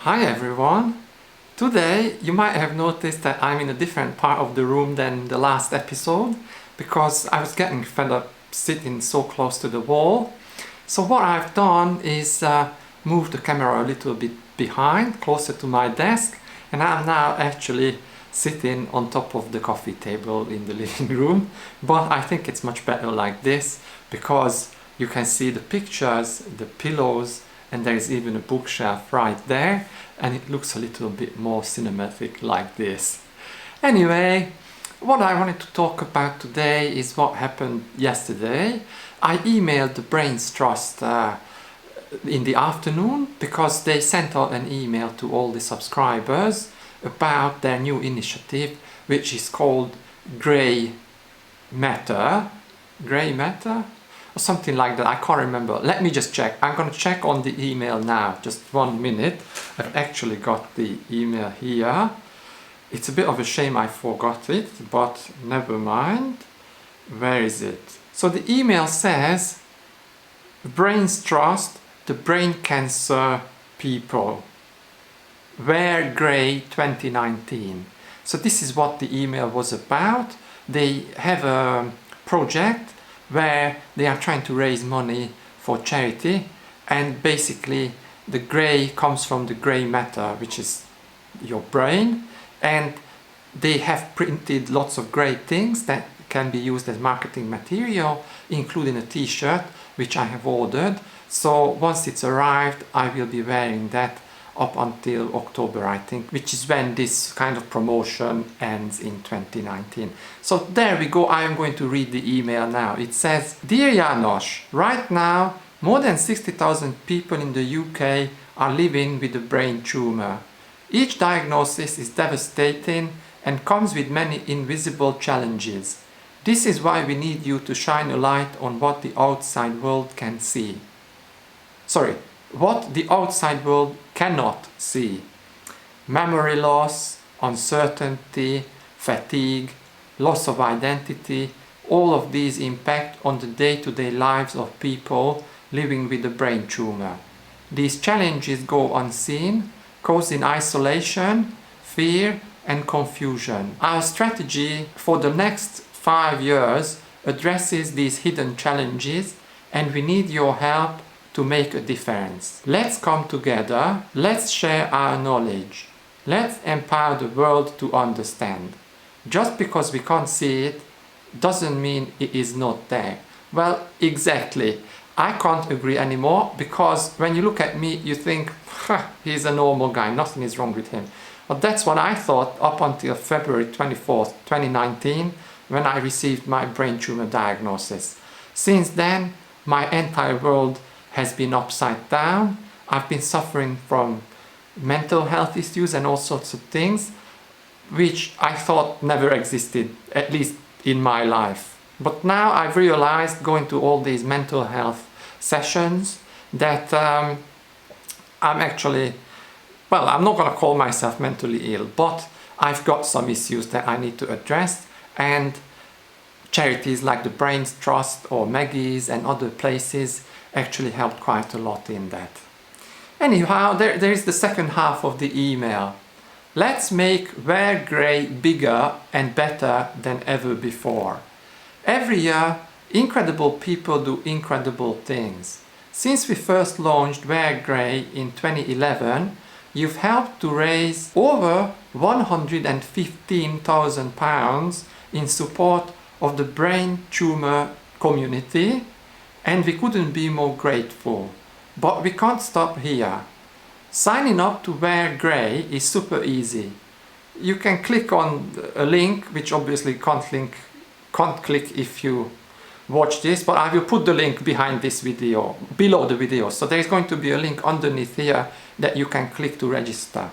Hi everyone! Today you might have noticed that I'm in a different part of the room than the last episode because I was getting fed up sitting so close to the wall. So what I've done is move the camera a little bit behind, closer to my desk, and I'm now actually sitting on top of the coffee table in the living room. But I think it's much better like this because you can see the pictures, the pillows, and there is even a bookshelf right there, and it looks a little bit more cinematic like this. Anyway, what I wanted to talk about today is what happened yesterday. I emailed the Brains Trust in the afternoon because they sent out an email to all the subscribers about their new initiative, which is called Grey Matter. Grey Matter? Or something like that, I can't remember. Let me just check. I'm going to check on the email now, just 1 minute. I've actually got the email here. It's a bit of a shame I forgot it, but never mind. Where is it? So the email says, Brains Trust, the brain cancer people. Wear Grey 2019. So this is what the email was about. They have a project where they are trying to raise money for charity, and basically the grey comes from the grey matter, which is your brain, and they have printed lots of great things that can be used as marketing material, including a t-shirt which I have ordered. So once it's arrived, I will be wearing that up until October, I think, which is when this kind of promotion ends in 2019. So there we go. I am going to read the email now. It says, Dear János, right now more than 60,000 people in the UK are living with a brain tumour. Each diagnosis is devastating and comes with many invisible challenges. This is why we need you to shine a light on what the outside world can see. What the outside world cannot see. Memory loss, uncertainty, fatigue, loss of identity, all of these impact on the day-to-day lives of people living with a brain tumour. These challenges go unseen, causing isolation, fear, and confusion. Our strategy for the next 5 years addresses these hidden challenges, and we need your help to make a difference. Let's come together, let's share our knowledge, let's empower the world to understand. Just because we can't see it doesn't mean it is not there. Well, exactly. I can't agree anymore, because when you look at me you think, he's a normal guy, nothing is wrong with him. But that's what I thought up until February 24th, 2019, when I received my brain tumor diagnosis. Since then, my entire world has been upside down. I've been suffering from mental health issues and all sorts of things which I thought never existed, at least in my life. But now I've realized, going to all these mental health sessions, that I'm actually, well, I'm not going to call myself mentally ill, but I've got some issues that I need to address, and charities like the Brains Trust or Maggie's and other places actually helped quite a lot in that. Anyhow, there is the second half of the email. Let's make Wear Grey bigger and better than ever before. Every year, incredible people do incredible things. Since we first launched Wear Grey in 2011, you've helped to raise over £115,000 in support of the brain tumour community, and we couldn't be more grateful. But we can't stop here. Signing up to Wear Grey is super easy. You can click on a link, which obviously can't click if you watch this, but I will put the link behind this video, below the video. So there is going to be a link underneath here that you can click to register.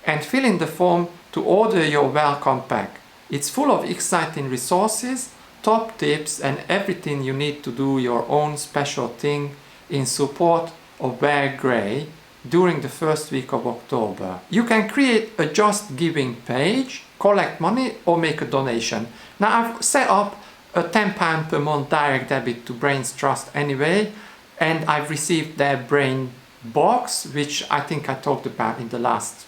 And fill in the form to order your welcome pack. It's full of exciting resources, top tips, and everything you need to do your own special thing in support of Wear Grey during the first week of October. You can create a Just Giving page, collect money, or make a donation. Now I've set up a £10 per month direct debit to Brains Trust anyway, and I've received their brain box, which I think I talked about in the last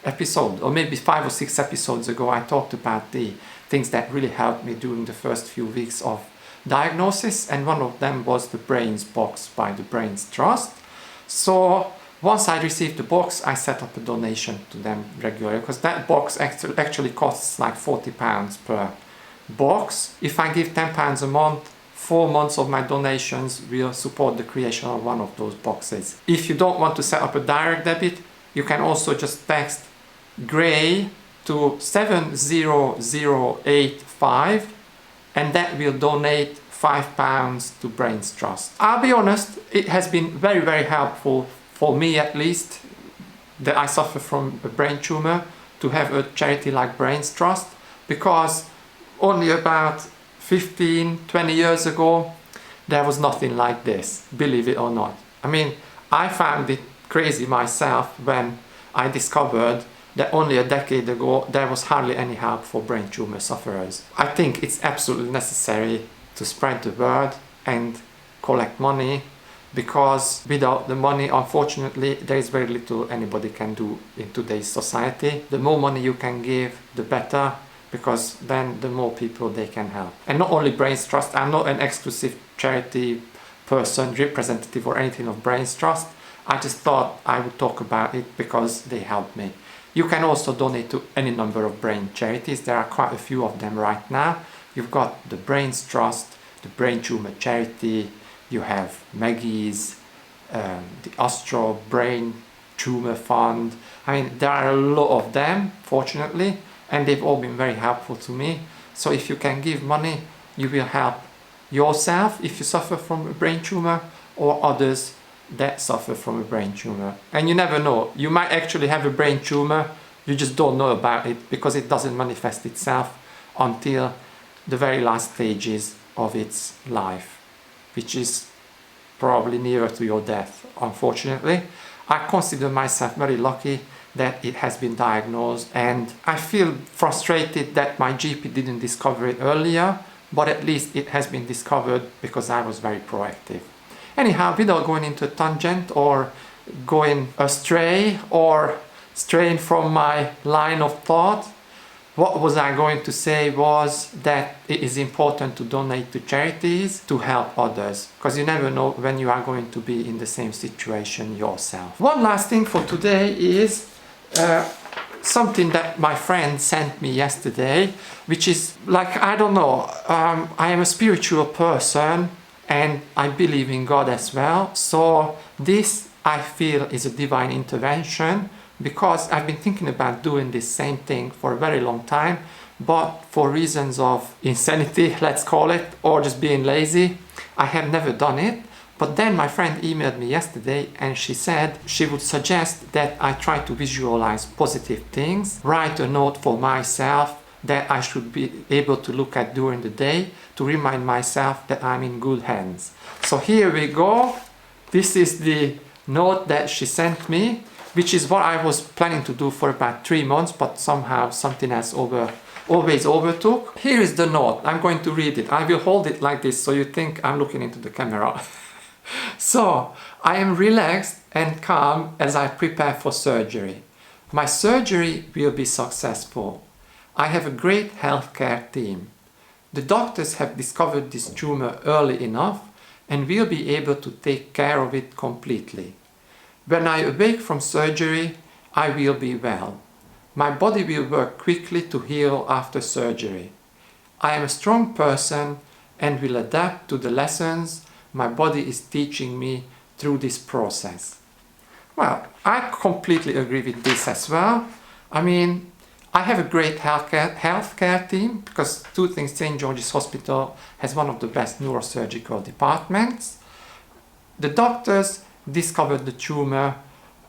episode, or maybe 5 or 6 episodes ago. I talked about the things that really helped me during the first few weeks of diagnosis, and one of them was the Brains box by the Brains Trust. So once I received the box, I set up a donation to them regularly, because that box actually costs like £40 per box. If I give £10 a month, 4 months of my donations will support the creation of one of those boxes. If you don't want to set up a direct debit, you can also just text GREY to 70085, and that will donate £5 to Brains Trust. I'll be honest, it has been very, very helpful for me, at least, that I suffer from a brain tumor, to have a charity like Brains Trust, because only about 15-20 years ago there was nothing like this, believe it or not. I mean, I found it crazy myself when I discovered that only a decade ago there was hardly any help for brain tumor sufferers. I think it's absolutely necessary to spread the word and collect money, because without the money, unfortunately, there is very little anybody can do in today's society. The more money you can give, the better, because then the more people they can help. And not only Brains Trust, I'm not an exclusive charity person, representative or anything of Brains Trust. I just thought I would talk about it because they helped me. You can also donate to any number of brain charities. There are quite a few of them right now. You've got the Brains Trust, the Brain Tumor Charity, you have Maggie's, the Astro Brain Tumor Fund. I mean, there are a lot of them, fortunately, and they've all been very helpful to me. So if you can give money, you will help yourself if you suffer from a brain tumor, or others that suffer from a brain tumor. And you never know, you might actually have a brain tumor, you just don't know about it because it doesn't manifest itself until the very last stages of its life, which is probably nearer to your death, unfortunately. I consider myself very lucky that it has been diagnosed, and I feel frustrated that my GP didn't discover it earlier, but at least it has been discovered because I was very proactive. Anyhow, without going into a tangent or going astray or straying from my line of thought, what was I going to say was that it is important to donate to charities to help others, because you never know when you are going to be in the same situation yourself. One last thing for today is something that my friend sent me yesterday, which is like, I don't know, I am a spiritual person and I believe in God as well. So this, I feel, is a divine intervention, because I've been thinking about doing this same thing for a very long time, but for reasons of insanity, let's call it, or just being lazy, I have never done it. But then my friend emailed me yesterday and she said she would suggest that I try to visualize positive things, write a note for myself that I should be able to look at during the day to remind myself that I'm in good hands. So here we go. This is the note that she sent me, which is what I was planning to do for about 3 months, but somehow something else always overtook. Here is the note. I'm going to read it. I will hold it like this so you think I'm looking into the camera. So, I am relaxed and calm as I prepare for surgery. My surgery will be successful. I have a great healthcare team. The doctors have discovered this tumor early enough and will be able to take care of it completely. When I awake from surgery, I will be well. My body will work quickly to heal after surgery. I am a strong person and will adapt to the lessons my body is teaching me through this process. Well, I completely agree with this as well. I mean, I have a great healthcare team, because two things, St. George's Hospital has one of the best neurosurgical departments. The doctors discovered the tumor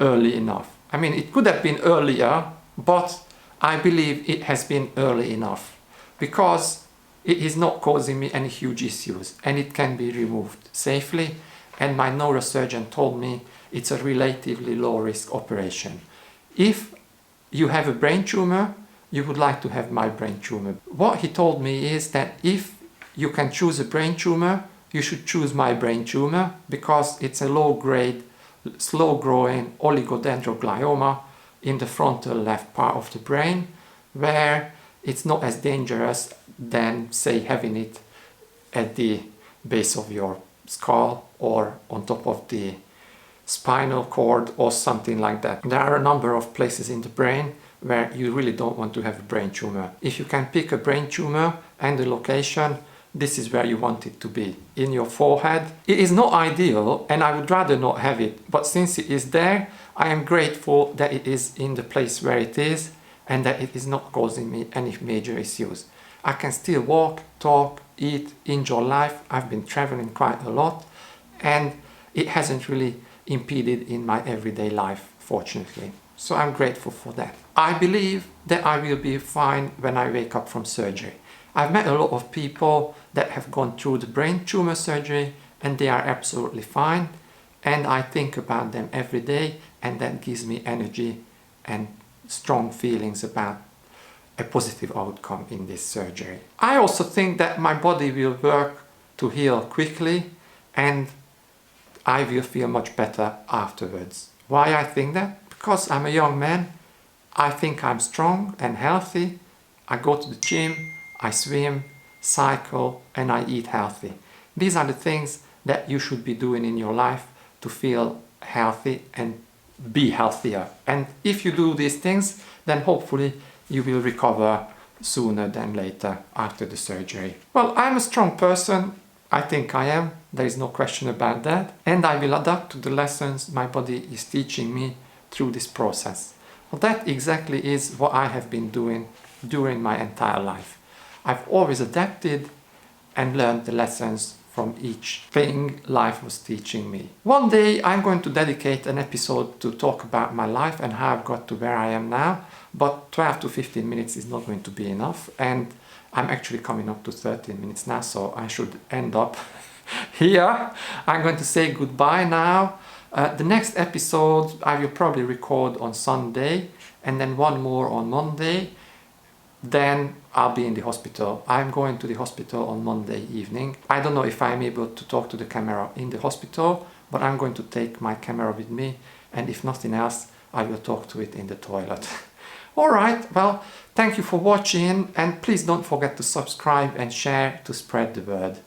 early enough. I mean, it could have been earlier, but I believe it has been early enough, because it is not causing me any huge issues and it can be removed safely. And my neurosurgeon told me it's a relatively low risk operation. If you have a brain tumor, you would like to have my brain tumor. What he told me is that if you can choose a brain tumor, you should choose my brain tumor, because it's a low grade, slow-growing oligodendroglioma in the frontal left part of the brain, where it's not as dangerous than, say, having it at the base of your skull or on top of the spinal cord or something like that. There are a number of places in the brain where you really don't want to have a brain tumor. If you can pick a brain tumor and the location, this is where you want it to be, in your forehead. It is not ideal and I would rather not have it, but since it is there, I am grateful that it is in the place where it is and that it is not causing me any major issues. I can still walk, talk, eat, enjoy life. I've been traveling quite a lot and it hasn't really impeded in my everyday life, fortunately. So I'm grateful for that. I believe that I will be fine when I wake up from surgery. I've met a lot of people that have gone through the brain tumor surgery and they are absolutely fine, and I think about them every day and that gives me energy and strong feelings about a positive outcome in this surgery. I also think that my body will work to heal quickly and I will feel much better afterwards. Why I think that? Because I'm a young man, I think I'm strong and healthy, I go to the gym, I swim, cycle, and I eat healthy. These are the things that you should be doing in your life to feel healthy and be healthier. And if you do these things, then hopefully you will recover sooner than later after the surgery. Well, I'm a strong person. I think I am. There is no question about that. And I will adapt to the lessons my body is teaching me through this process. Well, that exactly is what I have been doing during my entire life. I've always adapted and learned the lessons from each thing life was teaching me. One day I'm going to dedicate an episode to talk about my life and how I've got to where I am now, but 12 to 15 minutes is not going to be enough, and I'm actually coming up to 13 minutes now, so I should end up here. I'm going to say goodbye now. The next episode I will probably record on Sunday and then one more on Monday. Then I'll be in the hospital. I'm going to the hospital on Monday evening. I don't know if I'm able to talk to the camera in the hospital, but I'm going to take my camera with me, and if nothing else, I will talk to it in the toilet. Alright, well, thank you for watching, and please don't forget to subscribe and share to spread the word.